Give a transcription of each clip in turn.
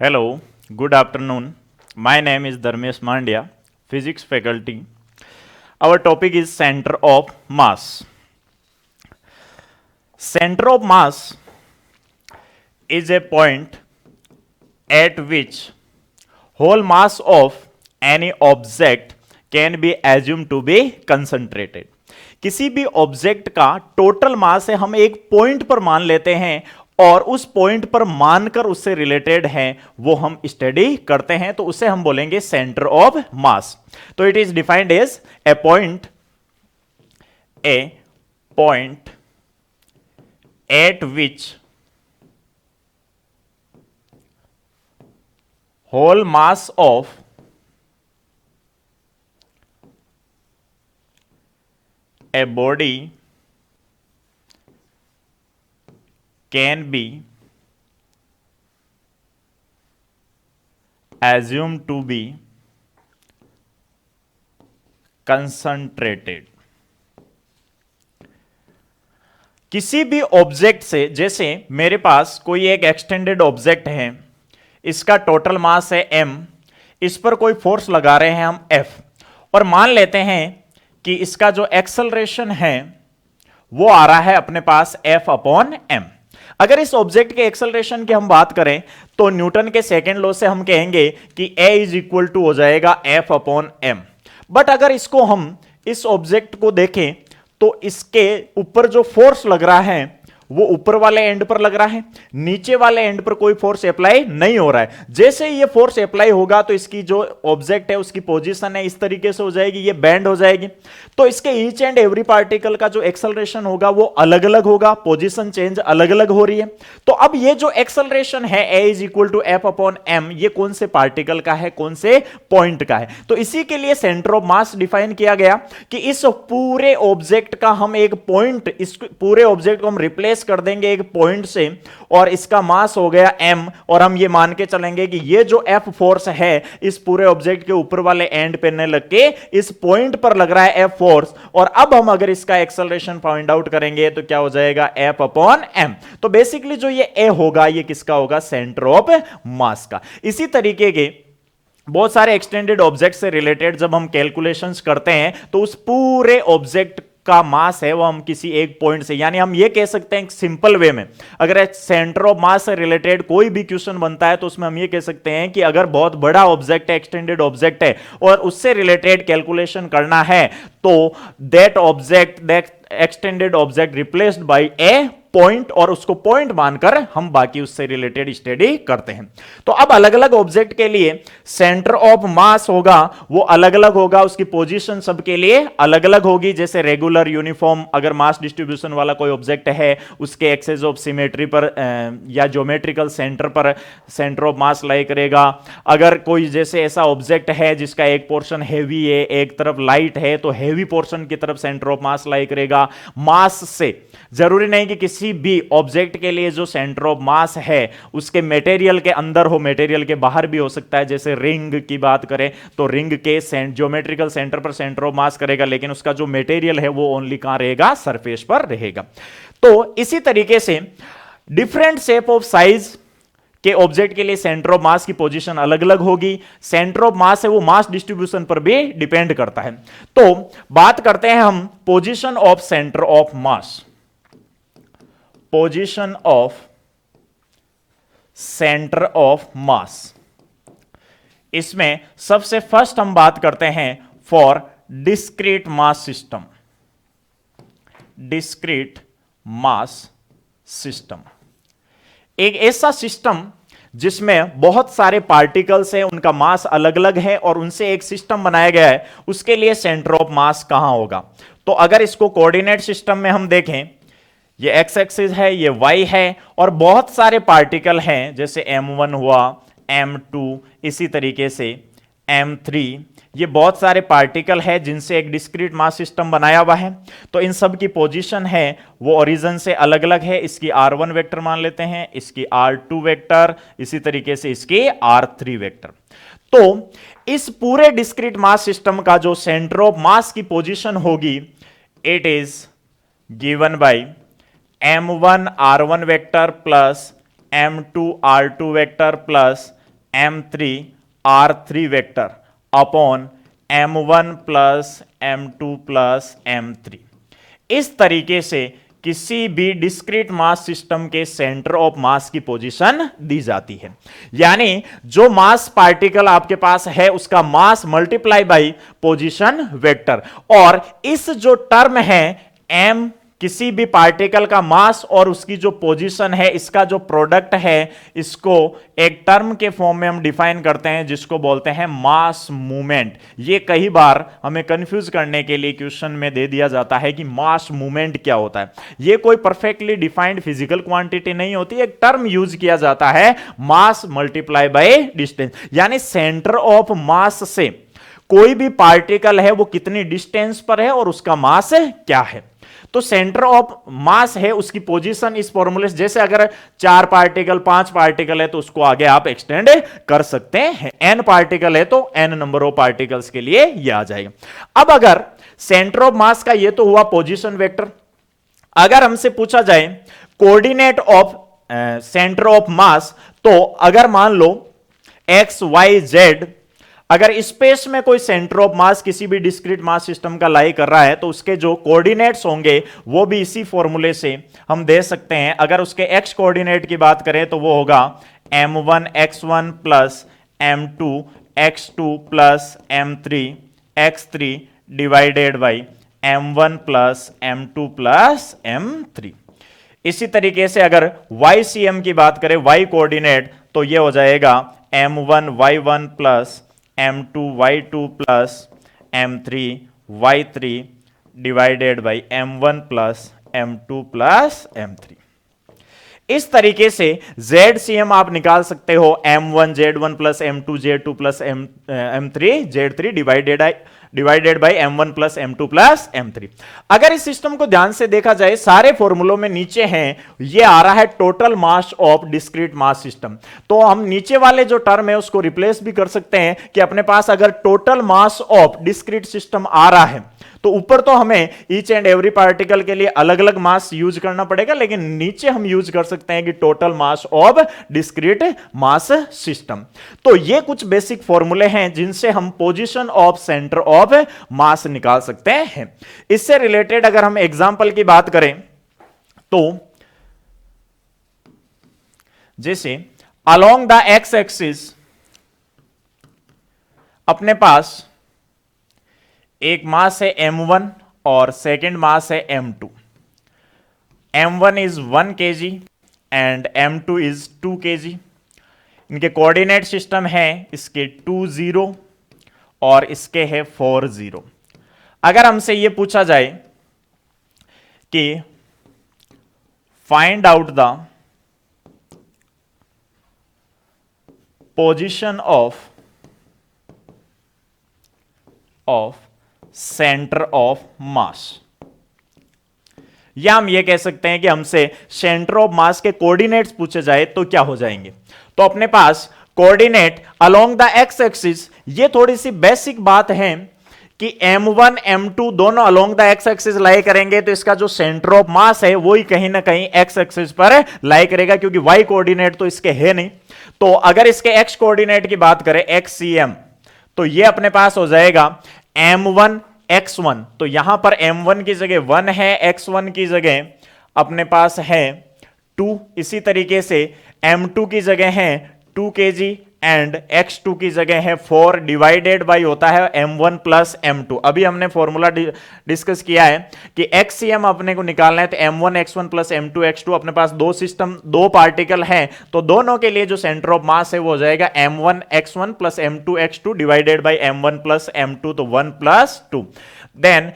Hello, good afternoon. My name is Dharmesh Mandya, physics faculty. Our topic is center of mass. Center of mass is a point at which whole mass of any object can be assumed to be concentrated. किसी भी object का total mass है हम एक point पर मान लेते हैं और उस पॉइंट पर मानकर उससे रिलेटेड है वो हम स्टडी करते हैं तो उसे हम बोलेंगे सेंटर ऑफ मास. तो it is defined as a point at which whole mass of a body can be assumed to be concentrated. किसी भी ऑब्जेक्ट से, जैसे मेरे पास कोई एक एक्सटेंडेड ऑब्जेक्ट है, इसका टोटल मास है m, इस पर कोई फोर्स लगा रहे हैं हम F और मान लेते हैं कि इसका जो एक्सेलरेशन है वो आ रहा है अपने पास F अपॉन m. अगर इस ऑब्जेक्ट के एक्सेलरेशन की हम बात करें तो न्यूटन के सेकेंड लॉ से हम कहेंगे कि A इज इक्वल टू हो जाएगा F अपॉन m. बट अगर इसको हम इस ऑब्जेक्ट को देखें तो इसके ऊपर जो फोर्स लग रहा है वो ऊपर वाले एंड पर लग रहा है, नीचे वाले एंड पर कोई फोर्स अप्लाई नहीं हो रहा है. जैसे ये फोर्स अप्लाई होगा तो इसकी जो ऑब्जेक्ट है उसकी पोजीशन है इस तरीके से हो जाएगी, ये बैंड हो जाएगी. तो इसके ईच एंड एवरी पार्टिकल का जो एक्सेलरेशन होगा वो अलग अलग होगा, पोजीशन चेंज अलग अलग हो रही है. तो अब ये जो एक्सेलरेशन है a is equal to F upon m, ये कौन से पार्टिकल का है, कौन से पॉइंट का है. तो इसी के लिए सेंटर ऑफ मास डिफाइन किया गया कि इस पूरे ऑब्जेक्ट का हम एक पॉइंट, इस पूरे ऑब्जेक्ट को हम रिप्लेस कर देंगे एक पॉइंट से और इसका मास हो गया m और हम ये मान के चलेंगे कि ये जो F फोर्स है इस पूरे ऑब्जेक्ट के ऊपर वाले एंड पे न लग के इस पॉइंट पर लग रहा है F फोर्स. और अब हम अगर इसका एक्सेलरेशन फाइंड आउट करेंगे तो क्या हो जाएगा F अपॉन m. तो बेसिकली जो ये A होगा ये किसका होगा, सेंटर ऑफ मास का. इसी तरीके के बहुत सारे एक्सटेंडेड ऑब्जेक्ट से रिलेटेड जब हम कैलकुलेशंस करते हैं तो उस पूरे ऑब्जेक्ट का मास है वो हम किसी एक पॉइंट से, यानी हम ये कह सकते हैं सिंपल वे में, अगर सेंटर ऑफ मास से रिलेटेड कोई भी क्वेश्चन बनता है तो उसमें हम ये कह सकते हैं कि अगर बहुत बड़ा ऑब्जेक्ट है, एक्सटेंडेड ऑब्जेक्ट है और उससे रिलेटेड कैलकुलेशन करना है तो that object, that extended object replaced by A point और उसको पॉइंट मानकर हम बाकी उससे रिलेटेड स्टडी करते हैं. तो अब अलग अलग ऑब्जेक्ट के लिए सेंटर ऑफ मास होगा वो अलग अलग होगा, उसकी पोजीशन सबके लिए अलग अलग होगी. जैसे रेगुलर यूनिफॉर्म अगर मास डिस्ट्रीब्यूशन वाला कोई ऑब्जेक्ट है उसके एक्सेस ऑफ सिमेट्री पर या ज्योमेट्रिकल सेंटर पर सेंटर ऑफ मास लाई करेगा. अगर कोई जैसे ऐसा ऑब्जेक्ट है जिसका एक पोर्शन हैवी है एक तरफ लाइट है तो हैवी पोर्शन की तरफ सेंटर ऑफ मास लाई करेगा. मास से जरूरी नहीं कि किसी भी ऑब्जेक्ट के लिए जो सेंटर ऑफ मास है उसके मटेरियल के अंदर हो, मटेरियल के बाहर भी हो सकता है. जैसे रिंग की बात करें तो रिंग के ज्योमेट्रिकल सेंटर पर सेंटर ऑफ मास करेगा लेकिन उसका जो मटेरियल है वो ओनली कहां रहेगा, सरफेस पर रहेगा. तो इसी तरीके से डिफरेंट शेप ऑफ साइज के ऑब्जेक्ट के लिए सेंटर ऑफ मास की पोजीशन अलग अलग होगी. सेंटर ऑफ मास है वो मास डिस्ट्रीब्यूशन पर भी डिपेंड करता है. तो बात करते हैं हम position of centre of mass. Position of centre of मास, इसमें सबसे फर्स्ट हम बात करते हैं for discrete mass system. Discrete mass system एक ऐसा सिस्टम जिसमें बहुत सारे पार्टिकल्स हैं, उनका मास अलग अलग है और उनसे एक सिस्टम बनाया गया है. उसके लिए सेंटर ऑफ मास कहां होगा. तो अगर इसको कोऑर्डिनेट सिस्टम में हम देखें, ये एक्स एक्सिस है, ये वाई है और बहुत सारे पार्टिकल हैं जैसे m1 हुआ, m2, इसी तरीके से m3. ये बहुत सारे पार्टिकल हैं जिनसे एक डिस्क्रीट मास सिस्टम बनाया हुआ है. तो इन सब की पोजीशन है वो ओरिजिन से अलग अलग है. इसकी r1 वेक्टर मान लेते हैं, इसकी r2 वेक्टर, इसी तरीके से इसकी r3 वेक्टर. तो इस पूरे डिस्क्रीट मास सिस्टम का जो सेंटर ऑफ मास की पोजीशन होगी it is given by m1 r1 vector plus m2 r2 vector plus m3 r3 vector upon m1 plus m2 plus m3। इस तरीके से किसी भी डिस्क्रीट मास सिस्टम के सेंटर ऑफ मास की पोजीशन दी जाती है। यानी जो मास पार्टिकल आपके पास है उसका मास मल्टीप्लाई बाई पोजीशन वेक्टर, और इस जो टर्म है m किसी भी पार्टिकल का मास और उसकी जो पोजीशन है, इसका जो प्रोडक्ट है, इसको एक टर्म के फॉर्म में हम डिफाइन करते हैं जिसको बोलते हैं मास मूवमेंट। ये कई बार हमें कंफ्यूज करने के लिए क्वेश्चन में दे दिया जाता है कि मास मूवमेंट क्या होता है। ये कोई परफेक्टली डिफाइंड फिजिकल क्वांटिटी नहीं होती, एक टर्म यूज किया जाता है मास मल्टीप्लाई बाय डिस्टेंस। यानी सेंटर ऑफ मास से कोई भी पार्टिकल है वो कितनी डिस्टेंस पर है और उसका मास क्या है। तो सेंटर ऑफ मास है उसकी पोजीशन इस फॉर्मूले से, जैसे अगर 4 पार्टिकल 5 पार्टिकल है तो उसको आगे आप एक्सटेंड कर सकते हैं, n पार्टिकल है तो n नंबर ऑफ पार्टिकल्स के लिए ये आ जाएगा। अब अगर सेंटर ऑफ मास का ये तो हुआ पोजीशन वेक्टर, अगर हमसे पूछा जाए coordinate of centre of mass, तो अगर मान लो x y z, अगर स्पेस में कोई सेंटर ऑफ मास किसी भी डिस्क्रीट मास सिस्टम का लाई कर रहा है तो उसके जो कोऑर्डिनेट्स होंगे वो भी इसी फॉर्मूले से हम दे सकते हैं। अगर उसके x कोऑर्डिनेट की बात करें तो वो होगा m1 x1 plus m2 x2 plus m3 x3 divided by m1 plus m2 plus m3। इसी तरीके से अगर YCM की बात करें, y कोऑर्डिनेट, तो ये हो जाएगा m1 y1 plus m2 y2 plus m3 y3 divided by m1 plus m2 plus m3। इस तरीके से ZCM आप निकाल सकते हो m1 z1 plus m2 z2 plus m3 z3 divided by m1 plus m2 plus m3। अगर इस system को ध्यान से देखा जाए, सारे फॉर्मूलों में नीचे हैं, ये आ रहा है total mass of discrete mass system, तो हम नीचे वाले जो टर्म है उसको रिप्लेस भी कर सकते हैं कि अपने पास अगर total mass of discrete system आ रहा है तो ऊपर तो हमें ईच एंड एवरी पार्टिकल के लिए अलग अलग मास यूज करना पड़ेगा, लेकिन नीचे हम यूज कर सकते हैं कि total mass of discrete mass system. तो ये कुछ बेसिक फॉर्मूले हैं जिनसे हम पोजीशन ऑफ सेंटर ऑफ मास निकाल सकते हैं। इससे रिलेटेड अगर हम एग्जांपल की बात करें तो जैसे अलोंग द एक्स एक्सिस अपने पास एक मास है m1 और सेकेंड मास है m2। m1 is 1 kg and m2 is 2 kg। इनके कोऑर्डिनेट सिस्टम है इसके 2 0 और इसके है 4 0। अगर हमसे यह पूछा जाए कि find out the position of centre of मास, या हम यह कह सकते हैं कि हमसे सेंटर ऑफ मास के कोऑर्डिनेट्स पूछे जाए तो क्या हो जाएंगे। तो अपने पास coordinate along the x axis, ये थोड़ी सी बेसिक बात है कि m1 m2 दोनों अलोंग द एक्स एक्सिस लाई करेंगे तो इसका जो सेंटर ऑफ मास है वो ही कहीं ना कहीं एक्स एक्सिस पर लाई करेगा, क्योंकि y कोऑर्डिनेट तो इसके है नहीं। तो अगर इसके x कोऑर्डिनेट की बात करें XCM, तो ये अपने पास हो जाएगा m1 x1, तो यहां पर m1 की जगह 1 है, x1 की जगह अपने पास है 2। इसी तरीके से m2 की जगह है 2 kg एंड x2 की जगह है 4 डिवाइडेड बाई होता है m1 प्लस m2। अभी हमने फॉर्मूला डिस्कस किया है कि XCM अपने को निकालना है, तो m1 x1 plus m2 x2, अपने पास दो सिस्टम दो पार्टिकल हैं तो दोनों के लिए जो सेंटर ऑफ मास है वो हो जाएगा m1 x1 plus m2 x2 divided by m1 plus m2, तो 1 प्लस 2। देन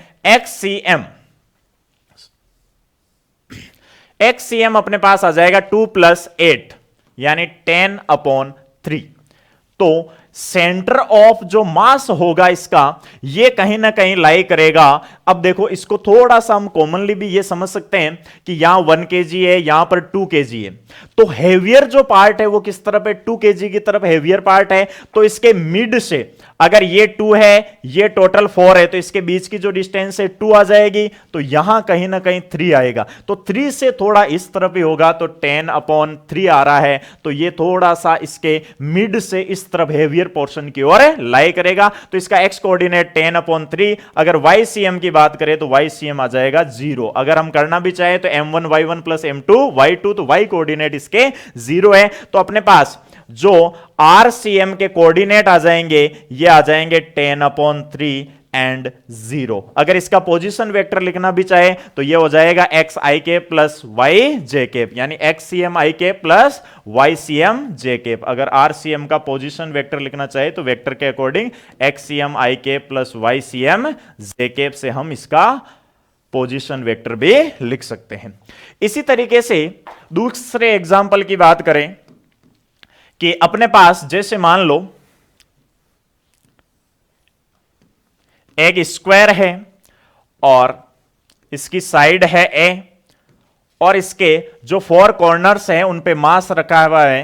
XCM अपने पास आ जाएगा 2 प्लस 8 यानी 10/3। तो सेंटर ऑफ जो मास होगा इसका ये कहीं ना कहीं लाई करेगा अब देखो इसको थोड़ा सा हम कॉमनली भी ये समझ सकते हैं कि यहां 1 kg है, यहां पर 2 kg है, तो हैवियर जो पार्ट है वो किस तरफ है, 2 kg की तरफ हैवियर पार्ट है। तो इसके मिड से अगर ये 2 है, ये टोटल 4 है, तो इसके बीच की जो डिस्टेंस है 2 आ जाएगी, तो यहां कहीं ना कहीं 3 आएगा। तो 3 से थोड़ा इस तरफ ही होगा, तो 10/3 आ रहा है, तो ये थोड़ा सा इसके मिड से इस तरफ हैवियर पोर्शन की ओर लाई करेगा। तो इसका एक्स कोऑर्डिनेट 10/3। अगर YCM की बात करें तो YCM आ जाएगा 0। अगर हम करना भी चाहे तो M1Y1 प्लस M2Y2, तो Y कोऑर्डिनेट इसके 0 है। तो अपने पास जो RCM के कोऑर्डिनेट आ जाएंगे, ये आ जाएंगे 10/3 एंड 0। अगर इसका पोजीशन वेक्टर लिखना भी चाहे तो ये हो जाएगा XIK प्लस YJ, यानी XCMIK प्लस YCMJ। अगर RCM का पोजीशन वेक्टर लिखना चाहे तो वेक्टर के अकॉर्डिंग XCMIK प्लस YCMJ से हम इसका पोजीशन वेक्टर भी लिख सकते हैं। इसी तरीके से दूसरे एग्जाम्पल की बात करें कि अपने पास जैसे मान लो एक स्क्वायर है और इसकी साइड है A, और इसके जो 4 कॉर्नर्स हैं उन पे मास रखा हुआ है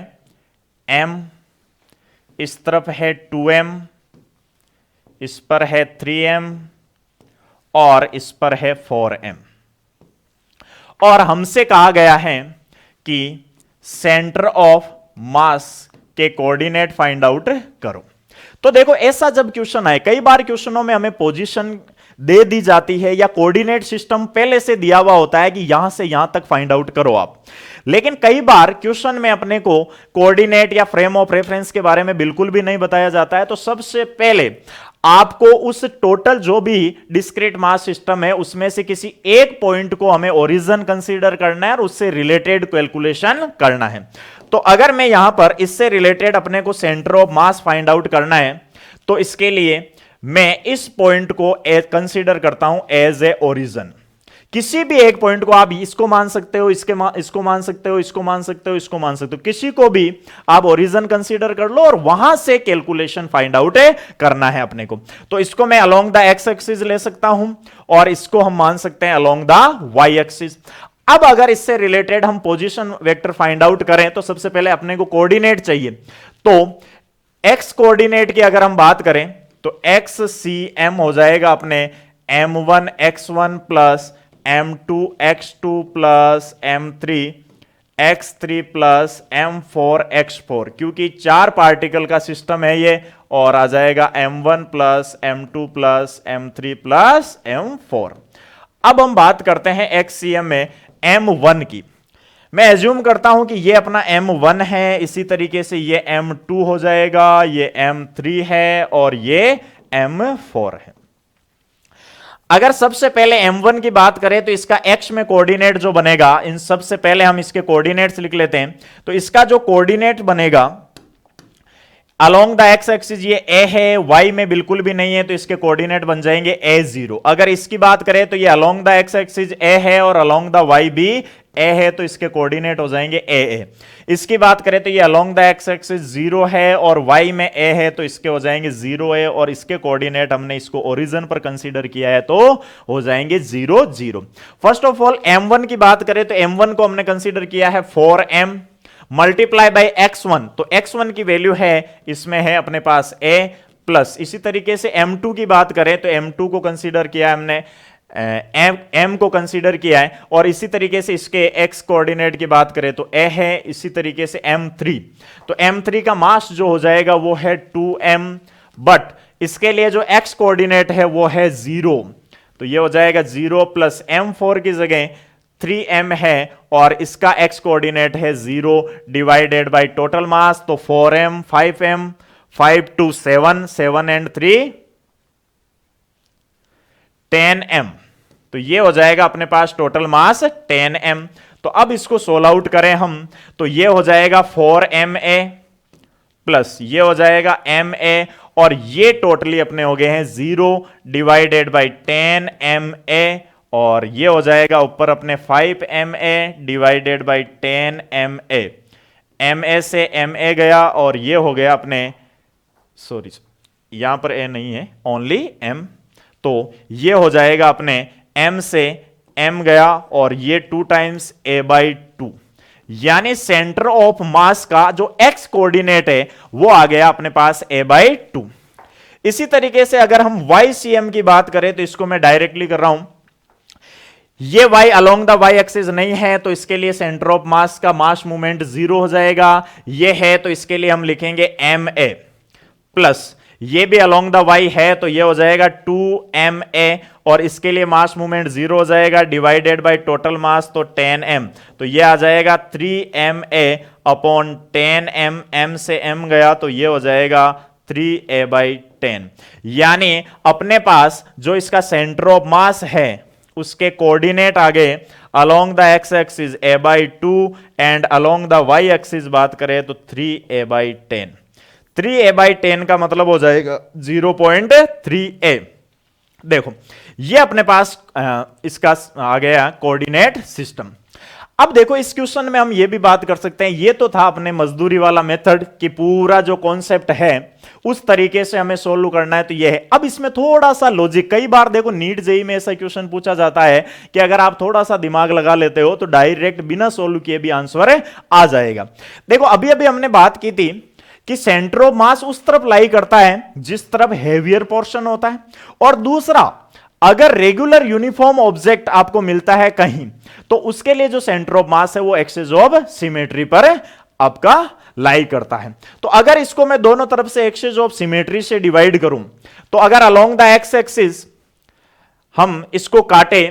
M, इस तरफ है 2M, इस पर है 3M और इस पर है 4M। और हमसे कहा गया है कि सेंटर ऑफ मास के कोऑर्डिनेट फाइंड आउट करो। तो देखो ऐसा जब क्वेश्चन आए, कई बार क्वेश्चनों में हमें पोजीशन दे दी जाती है या कोऑर्डिनेट सिस्टम पहले से दिया हुआ होता है कि यहां से यहां तक फाइंड आउट करो आप, लेकिन कई बार क्वेश्चन में अपने को कोऑर्डिनेट या फ्रेम ऑफ रेफरेंस के बारे में बिल्कुल भी नहीं बताया जाता है। तो सबसे पहले आपको उस टोटल जो भी डिस्क्रीट मास सिस्टम है उसमें से किसी एक पॉइंट को हमें ओरिजिन कंसीडर करना है और उससे रिलेटेड कैलकुलेशन करना है। तो अगर मैं यहां पर इससे रिलेटेड अपने को centre of mass find out करना है, तो इसके लिए मैं इस पॉइंट को कंसीडर करता हूं एज ए ओरिजिन। किसी भी एक पॉइंट को आप इसको मान सकते हो, इसको मान सकते हो, इसको मान सकते हो, इसको मान सकते हो, किसी को भी आप ओरिजिन कंसीडर कर लो और वहां से कैलकुलेशन फाइंड आउट करना है अपने को। तो इसको मैं अलोंग द एक्स एक्सिस ले सकता हूं और इसको हम मान सकते हैं अलोंग द वाई एक्सिस। अब अगर इससे रिलेटेड हम पोजीशन वेक्टर फाइंड आउट करें तो सबसे पहले अपने को कोऑर्डिनेट चाहिए। तो एक्स कोऑर्डिनेट की अगर हम बात करें तो XCM हो जाएगा अपने M1 x1 plus M2 x2 plus M3 x3 plus M4 x4, क्योंकि 4 पार्टिकल का सिस्टम है ये, और आ जाएगा M1 plus M2 plus M3 plus M4। अब हम बात करते हैं XCM में M1 की। मैं एज्यूम करता हूं कि ये अपना M1 है, इसी तरीके से ये M2 हो जाएगा, ये M3 है और ये M4 है। अगर सबसे पहले M1 की बात करें तो इसका X में कोऑर्डिनेट जो बनेगा, इन सबसे पहले हम इसके कोऑर्डिनेट्स लिख लेते हैं। तो इसका जो कोऑर्डिनेट बनेगा अलोंग द एक्स एक्सिस ये A है, Y में बिल्कुल भी नहीं है, तो इसके कोऑर्डिनेट बन जाएंगे A0। अगर इसकी बात करें तो ये along the x axis A है और अलोंग द Y भी A है, तो इसके कोऑर्डिनेट हो जाएंगे AA। इसकी बात करें तो ये अलोंग द एक्स एक्सिस 0 है और Y में A है, तो इसके हो जाएंगे 0A, और इसके कोऑर्डिनेट हमने इसको ओरिजिन पर कंसीडर किया है तो हो जाएंगे 0 0। फर्स्ट ऑफ ऑल M1 की बात करें तो M1 को हमने कंसीडर किया है 4M मल्टीप्लाई बाई x1, तो x1 की वैल्यू है इसमें है अपने पास A प्लस, इसी तरीके से M2 की बात करें तो M2 को कंसीडर किया है हमने, M को कंसीडर किया है, और इसी तरीके से इसके x कोऑर्डिनेट की बात करें तो A है, इसी तरीके से M3, तो M3 का मास जो हो जाएगा वो है 2M, बट इसके लिए जो x कोऑर्डिनेट है वो है 0, तो ये हो जाएगा 0 प्लस M4 की जगह 3M है और इसका x कोऑर्डिनेट है 0 डिवाइडेड बाय टोटल मास, तो 4M 5M 5 2 7 7 एंड 3 10M, तो ये हो जाएगा अपने पास टोटल मास 10M। तो अब इसको सोल्व आउट करें हम तो ये हो जाएगा 4MA प्लस ये हो जाएगा MA, और ये टोटली अपने हो गए हैं 0 डिवाइडेड बाय 10MA, और ये हो जाएगा ऊपर अपने 5MA divided by 10MA। MA से MA गया और ये हो गया अपने, सॉरी यहां पर A नहीं है, ओनली M, तो ये हो जाएगा अपने m से m गया और ये 2 टाइम्स a/2, यानी सेंटर ऑफ मास का जो x कोऑर्डिनेट है वो आ गया अपने पास a/2। इसी तरीके से अगर हम YCM की बात करें तो इसको मैं डायरेक्टली कर रहा हूं, ये y along the y axis नहीं है तो इसके लिए सेंटर ऑफ मास का मास मूवमेंट 0 हो जाएगा। ये है तो इसके लिए हम लिखेंगे ma प्लस, ये भी अलोंग द y है तो ये हो जाएगा 2ma और इसके लिए मास मूवमेंट 0 हो जाएगा, डिवाइडेड बाय टोटल मास तो 10m, तो ये आ जाएगा 3ma अपॉन 10m, m से m गया तो ये हो जाएगा 3a/10। यानी अपने पास जो इसका सेंटर ऑफ मास है उसके कोऑर्डिनेट आगे along the x axis a/2 and along the y axis बात करें तो 3a/10। 3a/10 का मतलब हो जाएगा 0.3a। देखो ये अपने पास इसका आ गया कोऑर्डिनेट सिस्टम। अब देखो इस क्वेश्चन में हम ये भी बात कर सकते हैं, ये तो था अपने मजदूरी वाला मेथड कि पूरा जो कॉन्सेप्ट है उस तरीके से हमें सोल्व करना है, तो ये है। अब इसमें थोड़ा सा लॉजिक, कई बार देखो नीट जेईई में ऐसा क्वेश्चन पूछा जाता है कि अगर आप थोड़ा सा दिमाग लगा लेते हो तो डायरेक्ट बिना सोल्व किए भी आंसर आ जाएगा। देखो अभी अभी हमने बात की थी कि सेंटर ऑफ मास उस तरफ लाई करता है जिस तरफ हेवियर पोर्शन होता है, और दूसरा अगर रेगुलर यूनिफॉर्म ऑब्जेक्ट आपको मिलता है कहीं तो उसके लिए जो सेंटर ऑफ मास है वो एक्सिस ऑफ सिमेट्री पर आपका लाई करता है। तो अगर इसको मैं दोनों तरफ से एक्सिस ऑफ सिमेट्री से डिवाइड करूं तो अगर अलोंग द एक्स एक्सिस हम इसको काटे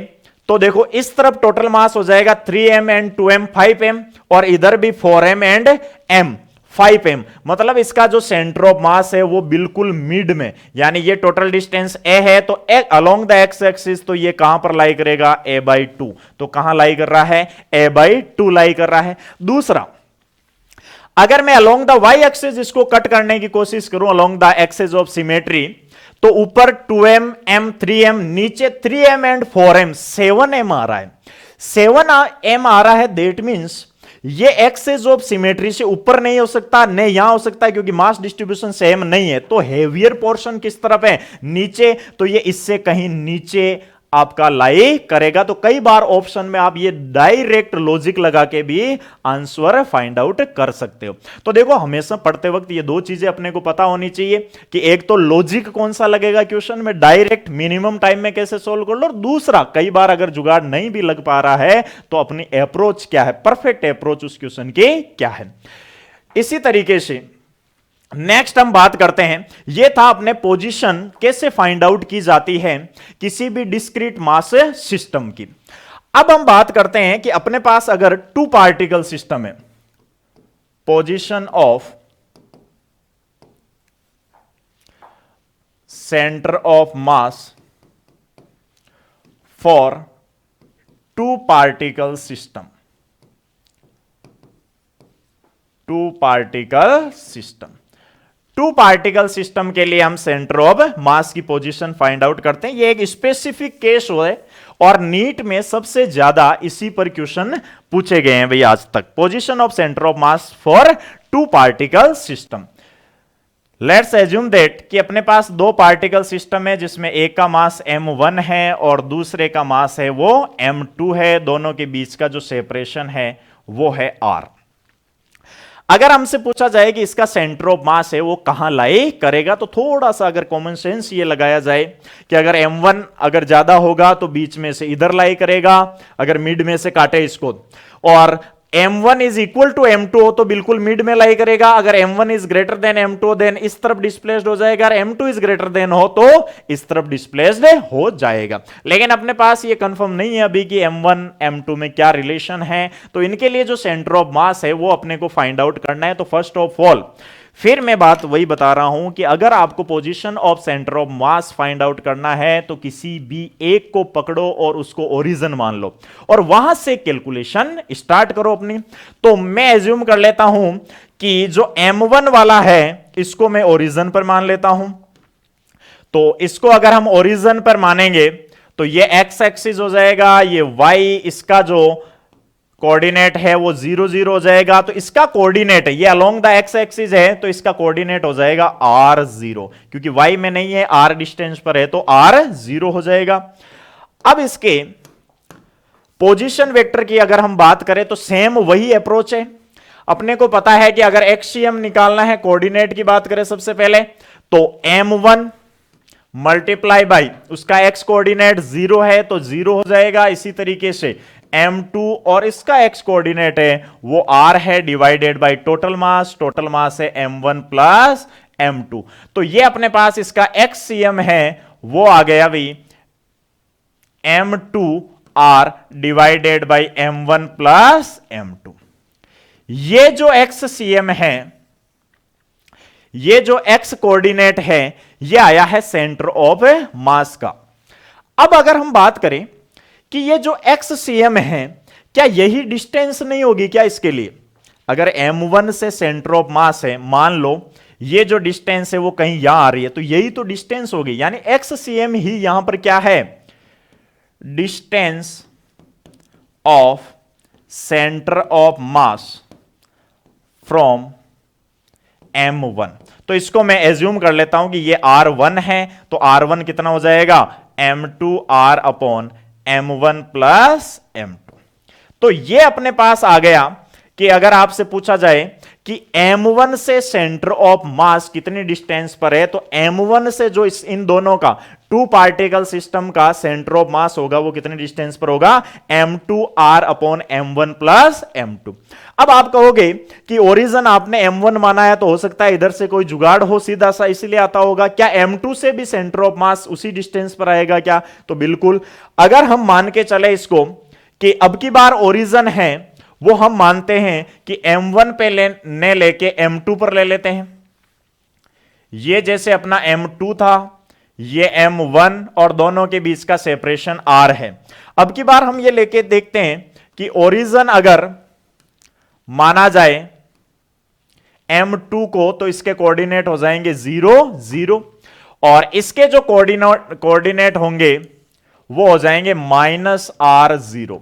तो देखो इस तरफ टोटल मास हो जाएगा 3m एंड 2m 5m और इधर भी 4m एंड m 5m, मतलब इसका जो सेंटर ऑफ मास है वो बिल्कुल मिड में, यानी ये टोटल डिस्टेंस a है तो अलोंग द x एक्सिस तो ये कहां पर लाई करेगा a/2, तो कहां लाई कर रहा है a/2 लाई कर रहा है। दूसरा अगर मैं अलोंग द y एक्सिस इसको कट करने की कोशिश करूं along the axis of symmetry तो ऊपर 2m m 3m नीचे 3m एंड 4m 7m आ रहा है, 7m आ रहा है, दैट मींस ये एक्सिस ऑफ सिमेट्री से ऊपर नहीं हो सकता, नहीं यहां हो सकता है क्योंकि मास डिस्ट्रीब्यूशन सेम नहीं है। तो हेवियर पोर्शन किस तरफ है, नीचे, तो ये इससे कहीं नीचे आपका लाई करेगा। तो कई बार ऑप्शन में आप ये डायरेक्ट लॉजिक लगा के भी आंसर फाइंड आउट कर सकते हो। तो देखो हमेशा पढ़ते वक्त ये दो चीजें अपने को पता होनी चाहिए कि एक तो लॉजिक कौन सा लगेगा क्वेश्चन में, डायरेक्ट मिनिमम टाइम में कैसे सोल्व कर लो, और दूसरा कई बार अगर जुगाड़ नहीं भी लग पा रहा है तो अपनी अप्रोच क्या है, परफेक्ट अप्रोच उस क्वेश्चन की क्या है। इसी तरीके से नेक्स्ट हम बात करते हैं, यह था अपने पोजीशन कैसे फाइंड आउट की जाती है किसी भी डिस्क्रीट मास सिस्टम की। अब हम बात करते हैं कि अपने पास अगर 2 पार्टिकल सिस्टम है, position of centre of mass for 2 particle system, 2 particle system, 2 particle system के लिए हम सेंटर ऑफ मास की पोजीशन फाइंड आउट करते हैं। ये एक स्पेसिफिक केस है और नीट में सबसे ज्यादा इसी पर क्वेश्चन पूछे गए हैं भाई आज तक, position of centre of mass for 2 particle system. Let's assume that कि अपने पास 2 पार्टिकल सिस्टम है जिसमें एक का मास m1 है और दूसरे का मास है वो m2 है, दोनों के बीच का जो सेपरेशन है वो है r। अगर हमसे पूछा जाए कि इसका सेंटर ऑफ मास है वो कहां लाई करेगा, तो थोड़ा सा अगर कॉमन सेंस ये लगाया जाए कि अगर m1 अगर ज्यादा होगा तो बीच में से इधर लाई करेगा, अगर मिड में से काटे इसको, और m1 is equal to m2 हो तो बिल्कुल मिड में लाई करेगा, अगर m1 is greater than m2 then इस तरफ डिस्प्लेस्ड हो जाएगा, अगर m2 इज ग्रेटर देन हो तो इस तरफ डिस्प्लेस्ड हो जाएगा। लेकिन अपने पास ये कंफर्म नहीं है अभी कि m1 m2 में क्या रिलेशन है, तो इनके लिए जो सेंटर ऑफ मास है वो अपने को फाइंड आउट करना है। तो फर्स्ट ऑफ ऑल फिर मैं बात वही बता रहा हूं कि अगर आपको position of centre of mass find out करना है तो किसी भी एक को पकड़ो और उसको ओरिजिन मान लो और वहां से कैलकुलेशन स्टार्ट करो अपनी। तो मैं एज्यूम कर लेता हूं कि जो m1 वाला है इसको मैं ओरिजिन पर मान लेता हूं, तो इसको अगर हम ओरिजिन पर मानेंगे तो ये x एक्सिस हो जाएगा, ये y इसका जो कोऑर्डिनेट है वो 0 0 हो जाएगा, तो इसका कोऑर्डिनेट है ये अलोंग द एक्स एक्सिस है, तो इसका कोऑर्डिनेट हो जाएगा r0, क्योंकि y में नहीं है, r डिस्टेंस पर है, तो r0 हो जाएगा। अब इसके पोजीशन वेक्टर की अगर हम बात करें तो सेम वही अप्रोच है। अपने को पता है कि अगर एक्ससीएम निकालना है, कोऑर्डिनेट की बात करें सबसे पहले, तो m1 मल्टीप्लाई बाई उसका x कोऑर्डिनेट 0 है तो 0 हो जाएगा। इसी तरीके से m2 और इसका x कोऑर्डिनेट है वो r है डिवाइडेड बाय टोटल मास है m1 प्लस m2। तो ये अपने पास इसका xcm है वो आ गया भी m2r divided by m1 plus m2। ये जो xcm है, ये जो x कोऑर्डिनेट है, ये आया है सेंटर ऑफ मास का। अब अगर हम बात करें कि ये जो xcm है, क्या यही डिस्टेंस नहीं होगी क्या इसके लिए? अगर m1 से सेंटर ऑफ मास है, मान लो ये जो डिस्टेंस है वो कहीं यहां आ रही है, तो यही तो डिस्टेंस होगी, यानी xcm ही यहां पर क्या है? Distance of centre of mass from m1। तो इसको मैं एज्यूम कर लेता हूं कि ये r1 है, तो r1 कितना हो जाएगा? m2r upon m1 plus m2। तो ये अपने पास आ गया कि अगर आपसे पूछा जाए कि m1 से सेंटर ऑफ मास कितनी डिस्टेंस पर है, तो m1 से जो इन दोनों का टू पार्टिकल सिस्टम का सेंटर ऑफ मास होगा वो कितनी डिस्टेंस पर होगा? m2r upon m1 plus m2। अब आप कहोगे कि ओरिजिन आपने m1 माना है, तो हो सकता है इधर से कोई जुगाड़ हो सीधा सा इसलिए आता होगा। क्या m2 से भी सेंटर ऑफ मास उसी डिस्टेंस पर आएगा क्या? तो बिल्कुल। अगर हम मान के चले इसको कि अब की बार ओरिजिन है वो हम मानते हैं कि m1 पे लेके m2 पर ले लेते हैं। ये जैसे अपना m2 था, ये m1 और दोनों के बीच का सेपरेशन r है। अब की बार हम ये लेके देखते हैं कि ओरिजिन अगर माना जाए m2 को, तो इसके कोऑर्डिनेट हो जाएंगे 0 0, और इसके जो कोऑर्डिनेट होंगे वो हो जाएंगे -r0।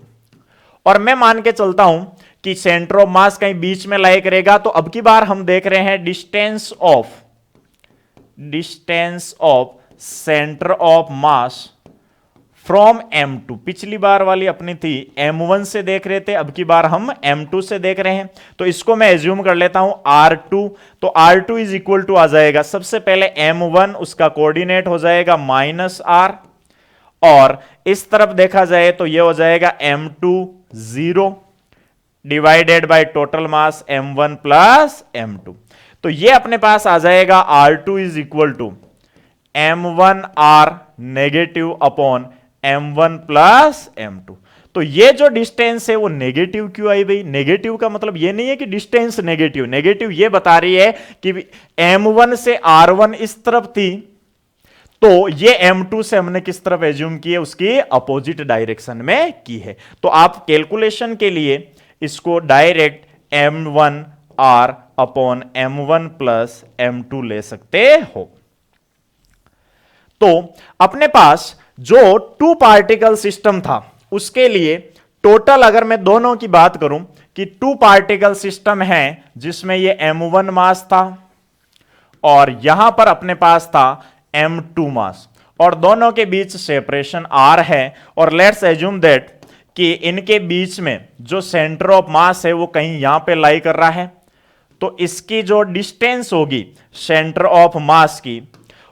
और मैं मान के चलता हूं कि सेंटर ऑफ मास कहीं बीच में लाई करेगा, तो अब की बार हम देख रहे हैं distance of centre of mass from m2। पिछली बार वाली अपनी थी m1 से देख रहे थे, अब की बार हम m2 से देख रहे हैं। तो इसको मैं एज्यूम कर लेता हूं r2, तो r2 इज इक्वल टू आ जाएगा सबसे पहले m1, उसका कोऑर्डिनेट हो जाएगा -r, और इस तरफ देखा जाए तो यह हो जाएगा m2 0 divided by total mass m1 plus m2। तो यह अपने पास आ जाएगा r2 is equal to m1r negative upon m1 plus m2। तो ये जो डिस्टेंस है वो नेगेटिव क्यों आई भाई? नेगेटिव का मतलब ये नहीं है कि डिस्टेंस नेगेटिव ये बता रही है कि m1 से r1 इस तरफ थी, तो ये m2 से हमने किस तरफ एज्यूम की है? उसकी अपोजिट डायरेक्शन में की है। तो आप कैलकुलेशन के लिए इसको direct m1r upon m1 plus m2 ले सकते हो। तो अपने पास जो टू पार्टिकल सिस्टम था उसके लिए टोटल अगर मैं दोनों की बात करूं कि टू पार्टिकल सिस्टम है जिसमें ये m1 मास था और यहां पर अपने पास था m2 मास, और दोनों के बीच सेपरेशन r है, और लेट्स एज्यूम दैट कि इनके बीच में जो सेंटर ऑफ मास है वो कहीं यहां पे लाई कर रहा है, तो इसकी जो डिस्टेंस होगी सेंटर ऑफ मास की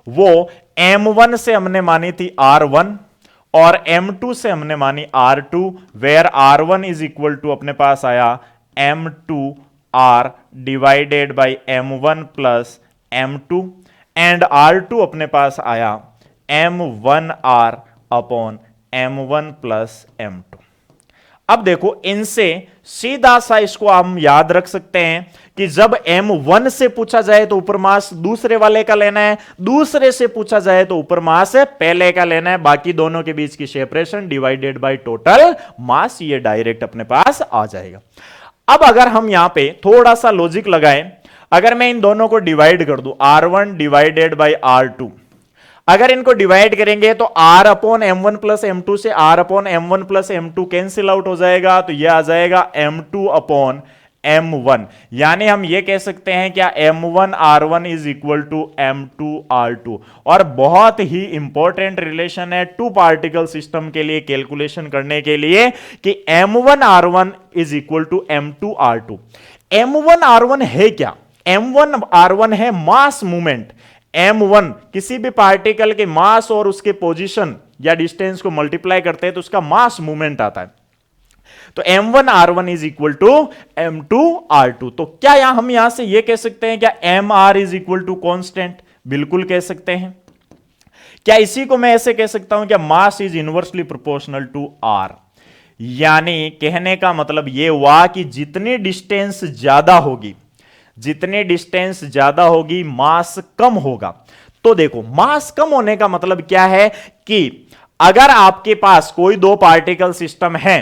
वो m1 से हमने मानी थी r1 और m2 से हमने मानी r2, where r1 is equal to अपने पास आया m2r divided by m1 plus m2, and r2 अपने पास आया m1r upon m1 plus m2। अब देखो इनसे सीधा सा इसको हम याद रख सकते हैं कि जब m1 से पूछा जाए तो ऊपर मास दूसरे वाले का लेना है, दूसरे से पूछा जाए तो ऊपर मास पहले का लेना है, बाकी दोनों के बीच की सेपरेशन डिवाइडेड बाय टोटल मास, ये डायरेक्ट अपने पास आ जाएगा। अब अगर हम यहां पे थोड़ा सा लॉजिक लगाएं, अगर मैं इन दोनों को डिवाइड कर दूं r1 डिवाइडेड बाय r2, अगर इनको डिवाइड करेंगे तो r upon m1 plus m2 से r upon m1 plus m2 cancel out हो जाएगा, तो यह आ जाएगा m2 अपॉन m1। यानी हम ये कह सकते हैं क्या m1 r1 is equal to m2 r2। और बहुत ही इंपॉर्टेंट रिलेशन है टू पार्टिकल सिस्टम के लिए कैलकुलेशन करने के लिए कि m1 r1 is equal to m2 r2। m1 r1 है क्या? m1 r1 है मास मूवमेंट। m1 किसी भी पार्टिकल के मास और उसके पोजीशन या डिस्टेंस को मल्टीप्लाई करते हैं तो उसका मास मूवमेंट आता है। तो m1 r1 is equal to m2 r2। तो क्या हम यहां से यह कह सकते हैं क्या mr is equal to constant? बिल्कुल कह सकते हैं। क्या इसी को मैं ऐसे कह सकता हूं क्या mass is inversely proportional to r? यानी कहने का मतलब यह हुआ कि जितनी डिस्टेंस ज्यादा होगी, जितनी डिस्टेंस ज्यादा होगी मास कम होगा। तो देखो मास कम होने का मतलब क्या है कि अगर आपके पास कोई दो पार्टिकल सिस्टम है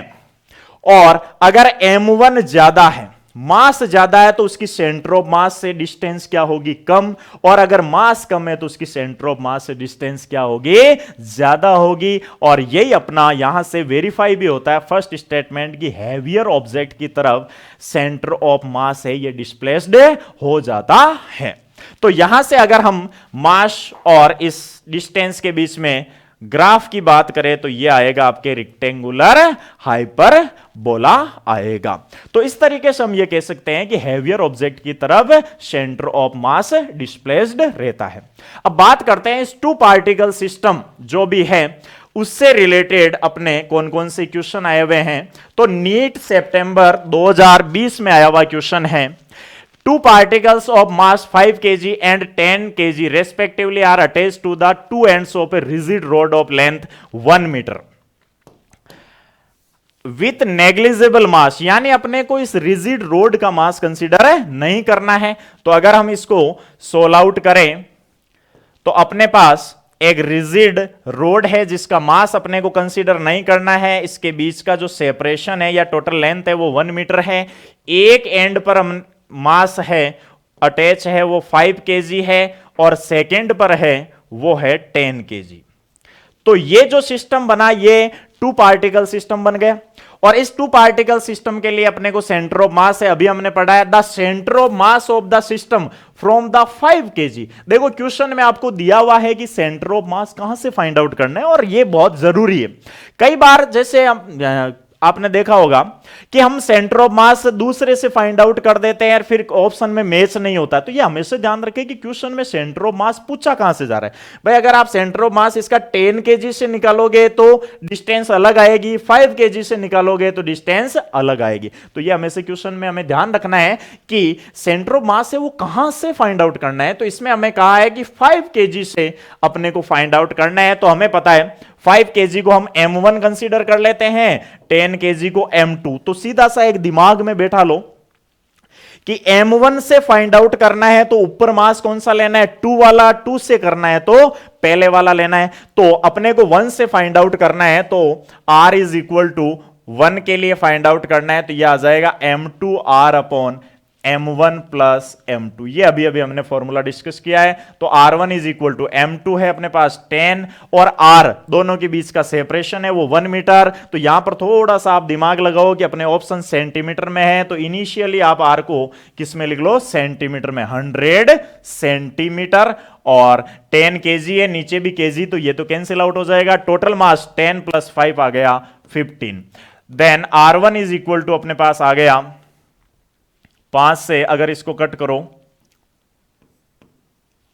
और अगर m1 ज्यादा है, मास ज्यादा है, तो उसकी सेंटर ऑफ मास से डिस्टेंस क्या होगी? कम। और अगर मास कम है तो उसकी सेंटर ऑफ मास से डिस्टेंस क्या होगी? ज्यादा होगी। और यही अपना यहां से वेरीफाई भी होता है फर्स्ट स्टेटमेंट की हैवियर ऑब्जेक्ट की तरफ सेंटर ऑफ मास है ये डिस्प्लेस्ड हो जाता है। तो यहां से अगर हम मास और इस डिस्टेंस के बीच में ग्राफ की बात करें तो यह आएगा आपके रेक्टेंगुलर हाइपरबोला आएगा। तो इस तरीके से हम यह कह सकते हैं कि हैवियर ऑब्जेक्ट की तरफ सेंटर ऑफ मास डिस्प्लेस्ड रहता है। अब बात करते हैं इस टू पार्टिकल सिस्टम जो भी है उससे रिलेटेड अपने कौन कौन से क्वेश्चन आए हुए हैं। तो नीट सितंबर 2020 में आया हुआ क्वेश्चन है, two particles of mass 5 kg and 10 kg respectively are attached to the two ends of a rigid rod of length 1 meter with negligible mass। यानी अपने को इस रिजिड रोड का मास कंसीडर नहीं करना है। तो अगर हम इसको सोल्व आउट करें तो अपने पास एक रिजिड रोड है जिसका मास अपने को कंसीडर नहीं करना है। इसके बीच का जो सेपरेशन है या टोटल लेंथ है वो 1 मीटर है। एक एंड पर हम मास है अटैच है वो 5 केजी है और सेकंड पर है वो है 10 केजी। तो ये जो सिस्टम बना ये टू पार्टिकल सिस्टम बन गया। और इस टू पार्टिकल सिस्टम के लिए अपने को सेंटर ऑफ मास है, अभी हमने पढ़ा है the centre of mass of the system from the 5 KG. देखो क्वेश्चन में आपको दिया हुआ है कि सेंटर ऑफ मास कहां से फाइंड आउट करना है और ये बहुत जरूरी है। कई बार जैसे आपने देखा होगा कि हम सेंटर ऑफ मास दूसरे से फाइंड आउट कर देते हैं और फिर ऑप्शन में मैच नहीं होता। तो ये हमेशा ध्यान रखें कि क्वेश्चन में सेंटर ऑफ मास पूछा कहां से जा रहा है। भाई अगर आप सेंटर ऑफ मास इसका 10 केजी से निकालोगे तो डिस्टेंस अलग आएगी, 5 केजी से निकालोगे तो डिस्टेंस अलग आएगी। तो ये हमेशा क्वेश्चन में हमें ध्यान रखना है कि सेंटर ऑफ मास है वो कहां से फाइंड आउट करना है। तो इसमें हमें कहा है कि 5 केजी से अपने को फाइंड आउट करना है। तो हमें पता है 5 केजी को हम m1 कंसीडर कर लेते हैं, 10 केजी को m2। तो सीधा सा एक दिमाग में बैठा लो कि m1 से फाइंड आउट करना है तो ऊपर मास कौन सा लेना है? 2 वाला। 2 से करना है तो पहले वाला लेना है। तो अपने को 1 से फाइंड आउट करना है तो r इज इक्वल टू 1 के लिए फाइंड आउट करना है तो यह आ जाएगा m2 r upon m1 plus m2। ये अभी अभी हमने फॉर्मूला डिस्कस किया है। तो r1 is equal to m2 है अपने पास 10 और r दोनों के बीच का सेपरेशन है वो 1 मीटर। तो यहां पर थोड़ा सा आप दिमाग लगाओ कि अपने ऑप्शन सेंटीमीटर में है तो इनिशियली आप r को किस में लिख लो? सेंटीमीटर में, 100 सेंटीमीटर। और 10 केजी है, नीचे भी केजी, तो ये तो कैंसिल आउट हो जाएगा। टोटल मास 10 प्लस 5 आ गया 15। Then r1 is equal to अपने पास आ गया 5 से अगर इसको कट करो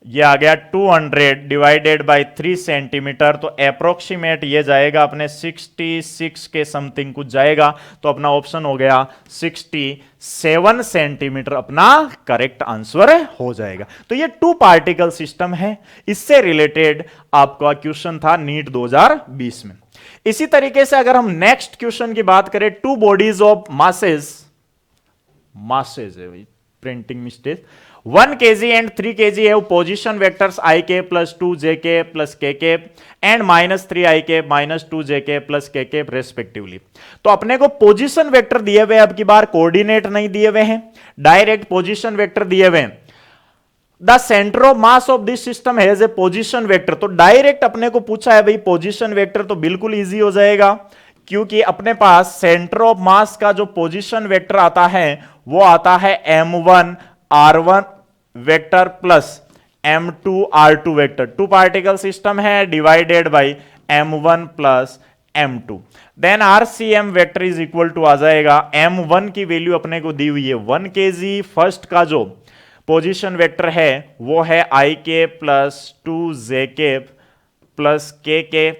ये आ गया 200 डिवाइडेड बाय 3 सेंटीमीटर। तो अप्रोक्सीमेट ये जाएगा अपने 66 के समथिंग कुछ जाएगा। तो अपना ऑप्शन हो गया 67 सेंटीमीटर अपना करेक्ट आंसर हो जाएगा। तो ये टू पार्टिकल सिस्टम है, इससे रिलेटेड आपका क्वेश्चन था नीट 2020 में। इसी तरीके से अगर हम नेक्स्ट क्वेश्चन की बात करें, टू बॉडीज ऑफ मासेस है printing mistake, 1 kg and 3 kg have position vectors ik plus 2jk plus kk and minus 3ik minus 2jk plus kk respectively। तो अपने को पोजीशन वेक्टर दिए हुए, अब की बार कोऑर्डिनेट नहीं दिए हुए हैं, डायरेक्ट पोजीशन वेक्टर दिए हुए हैं। The centre of mass of this system has a position vector. तो डायरेक्ट अपने को पूछा है भाई पोजीशन वेक्टर, तो बिल्कुल इजी हो जाएगा, क्योंकि अपने पास सेंटर ऑफ मास का जो पोजीशन वेक्टर आता है वो आता है m1 r1 vector plus m2 r2 vector. Two particle system है, divided by m1 plus m2। Then RCM vector is equal to आ जाएगा, m1 की वैल्यू अपने को दी हुई है 1 kg, फर्स्ट का जो पोजीशन वेक्टर है वो है i के प्लस 2j के प्लस k के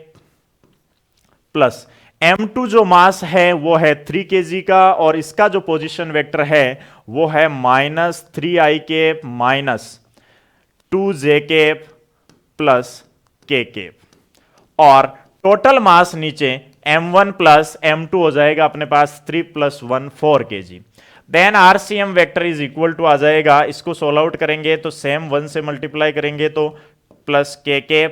प्लस m2 जो मास है वो है 3 kg का, और इसका जो पोजीशन वेक्टर है वो है -3i के माइनस 2j के प्लस k के, और टोटल मास नीचे m1 प्लस m2 हो जाएगा अपने पास 3 + 1 4 kg। Then RCM vector is equal to आ जाएगा, इसको सोल्व आउट करेंगे तो सेम 1 से मल्टीप्लाई करेंगे तो प्लस k,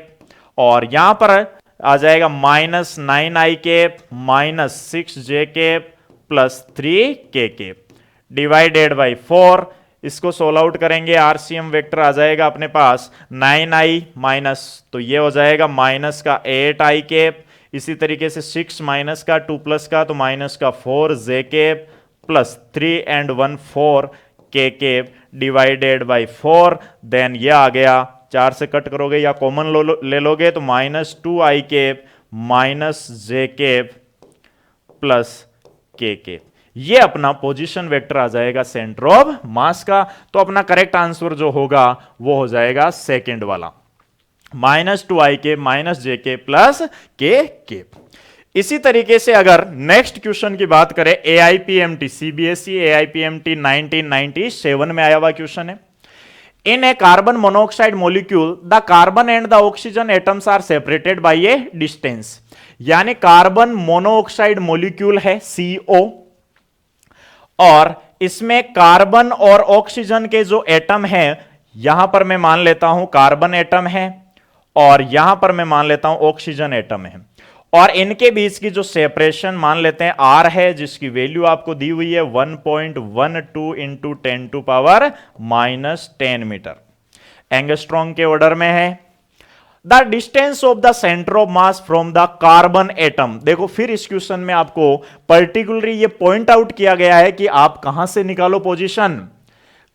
और यहां पर आ जाएगा -9i के माइनस 6j के प्लस 3k डिवाइडेड बाई 4। इसको सोल्व आउट करेंगे, RCM वेक्टर आ जाएगा अपने पास 9i माइनस, तो ये हो जाएगा माइनस का 8i के, इसी तरीके से 6 माइनस का 2 प्लस का तो माइनस का 4j के प्लस 3 and 1 4k divided by 4। Then ये आ गया, 4 से कट करोगे या कॉमन ले लोगे तो -2i के माइनस j के प्लस k। ये अपना पोजीशन वेक्टर आ जाएगा सेंटर ऑफ मास का। तो अपना करेक्ट आंसर जो होगा वो हो जाएगा सेकंड वाला, -2i के माइनस j के प्लस k। इसी तरीके से अगर नेक्स्ट क्वेश्चन की बात करें, AIPMT CBSE AIPMT 1997 में आया हुआ क्वेश्चन है। In a carbon monoxide molecule the carbon and the oxygen atoms are separated by a distance. यानी कार्बन मोनोऑक्साइड मॉलिक्यूल है CO, और इसमें कार्बन और ऑक्सीजन के जो एटम है, यहां पर मैं मान लेता हूं कार्बन एटम है और यहां पर मैं मान लेता हूं ऑक्सीजन एटम है, और इनके बीच की जो सेपरेशन मान लेते हैं R है, जिसकी वैल्यू आपको दी हुई है 1.12 इंटू 10⁻⁻10 मीटर एंगस्ट्रॉन्ग के ऑर्डर में है। The distance of the centre of mass from the carbon atom. देखो फिर इस क्वेश्चन में आपको पर्टिकुलरली ये पॉइंट आउट किया गया है कि आप कहां से निकालो पोजीशन,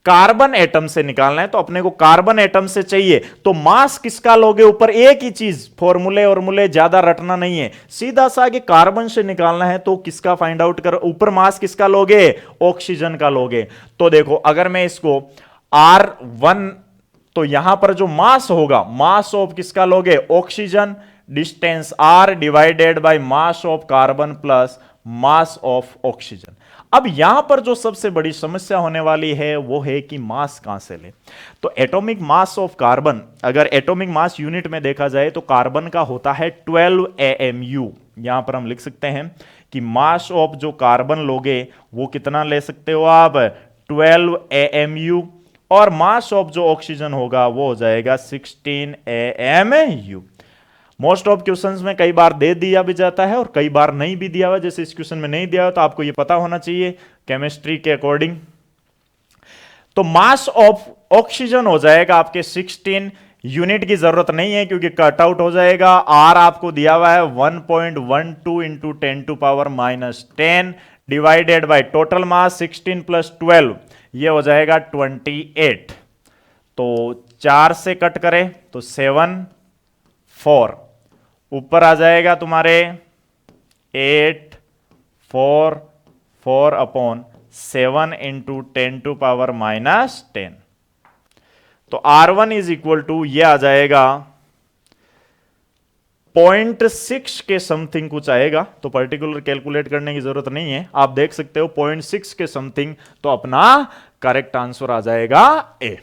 कार्बन एटम से निकालना है, तो अपने को कार्बन एटम से चाहिए, तो मास किसका लोगे ऊपर, एक ही चीज, फॉर्मूले ज्यादा रटना नहीं है, सीधा सा आगे कार्बन से निकालना है, तो किसका फाइंड आउट करो, ऊपर मास किसका लोगे, ऑक्सीजन का लोगे। तो देखो अगर मैं इसको R1, तो यहां पर जो मास होगा, मास ऑफ किसका लोगे, oxygen, distance R divided by mass of carbon plus mass of oxygen. अब यहां पर जो सबसे बड़ी समस्या होने वाली है वो है कि मास कहां से ले। तो एटॉमिक मास ऑफ कार्बन, अगर एटॉमिक मास यूनिट में देखा जाए तो कार्बन का होता है 12 AMU। यहां पर हम लिख सकते हैं कि मास ऑफ जो कार्बन लोगे वो कितना ले सकते हो आप, 12 AMU, और मास ऑफ जो ऑक्सीजन होगा वो हो जाएगा 16 AMU। मोस्ट ऑफ क्वेश्चंस में कई बार दे दिया भी जाता है और कई बार नहीं भी दिया हुआ, जैसे इस क्वेश्चन में नहीं दिया हुआ, तो आपको ये पता होना चाहिए केमिस्ट्री के अकॉर्डिंग। तो मास ऑफ ऑक्सीजन हो जाएगा आपके 16, यूनिट की जरूरत नहीं है क्योंकि कट आउट हो जाएगा। R आपको दिया हुआ है 1.12 into 10⁻⁻10 divided by total mass 16 plus 12, ये हो जाएगा 28। तो 4 से कट करें तो 7 4, ऊपर आ जाएगा तुम्हारे 8 4 4 अपॉन 7 इंटू 10⁻⁻10। तो R1 इज इक्वल टू ये आ जाएगा 0.6 के समथिंग कुछ आएगा, तो पर्टिकुलर कैलकुलेट करने की जरूरत नहीं है, आप देख सकते हो 0.6 के समथिंग, तो अपना करेक्ट आंसर आ जाएगा ए।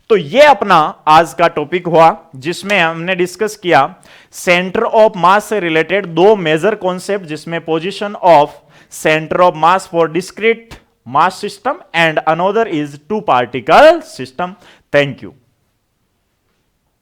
तो ये अपना आज का टॉपिक हुआ जिसमें हमने डिस्कस किया सेंटर ऑफ मास से रिलेटेड दो मेजर कॉन्सेप्ट, जिसमें position of centre of mass for discrete mass system and another is two particle system. Thank you.